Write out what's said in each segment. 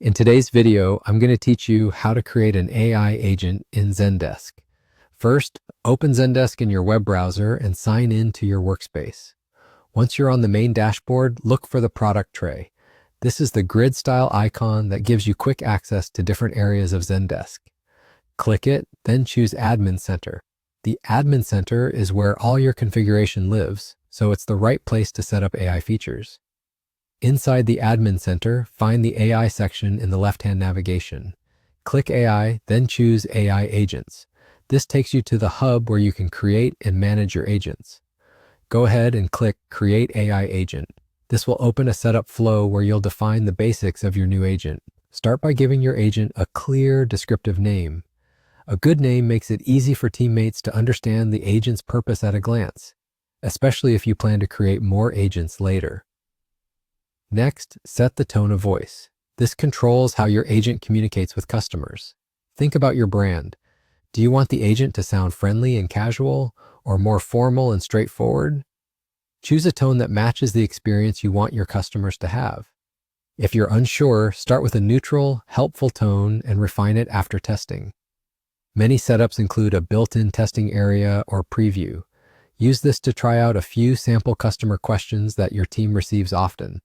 In today's video, I'm going to teach you how to create an AI agent in Zendesk. First, open Zendesk in your web browser and sign in to your workspace. Once you're on the main dashboard, look for the product tray. This is the grid-style icon that gives you quick access to different areas of Zendesk. Click it, then choose Admin Center. The Admin Center is where all your configuration lives, so it's the right place to set up AI features. Inside the Admin Center, find the AI section in the left-hand navigation. Click AI, then choose AI Agents. This takes you to the hub where you can create and manage your agents. Go ahead and click Create AI Agent. This will open a setup flow where you'll define the basics of your new agent. Start by giving your agent a clear, descriptive name. A good name makes it easy for teammates to understand the agent's purpose at a glance, especially if you plan to create more agents later. Next, set the tone of voice. This controls how your agent communicates with customers. Think about your brand. Do you want the agent to sound friendly and casual, or more formal and straightforward? Choose a tone that matches the experience you want your customers to have. If you're unsure, start with a neutral, helpful tone and refine it after testing. Many setups include a built-in testing area or preview. Use this to try out a few sample customer questions that your team receives often.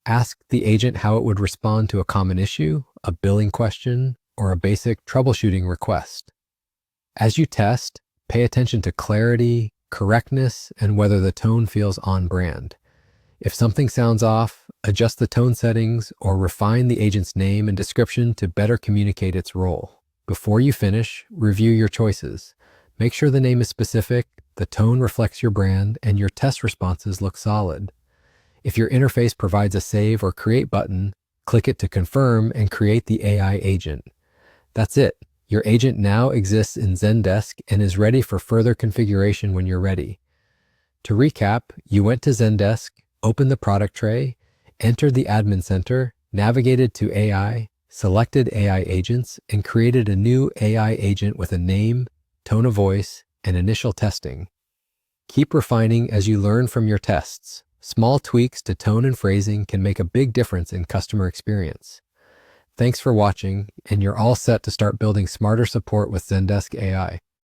Ask the agent how it would respond to a common issue, a billing question, or a basic troubleshooting request. As you test, pay attention to clarity, correctness, and whether the tone feels on brand. If something sounds off, adjust the tone settings or refine the agent's name and description to better communicate its role. Before you finish, review your choices. Make sure the name is specific, the tone reflects your brand, and your test responses look solid. If your interface provides a Save or Create button, click it to confirm and create the AI agent. That's it. Your agent now exists in Zendesk and is ready for further configuration when you're ready. To recap, you went to Zendesk, opened the product tray, entered the Admin Center, navigated to AI, selected AI agents, and created a new AI agent with a name, tone of voice, and initial testing. Keep refining as you learn from your tests. Small tweaks to tone and phrasing can make a big difference in customer experience. Thanks for watching, and you're all set to start building smarter support with Zendesk AI.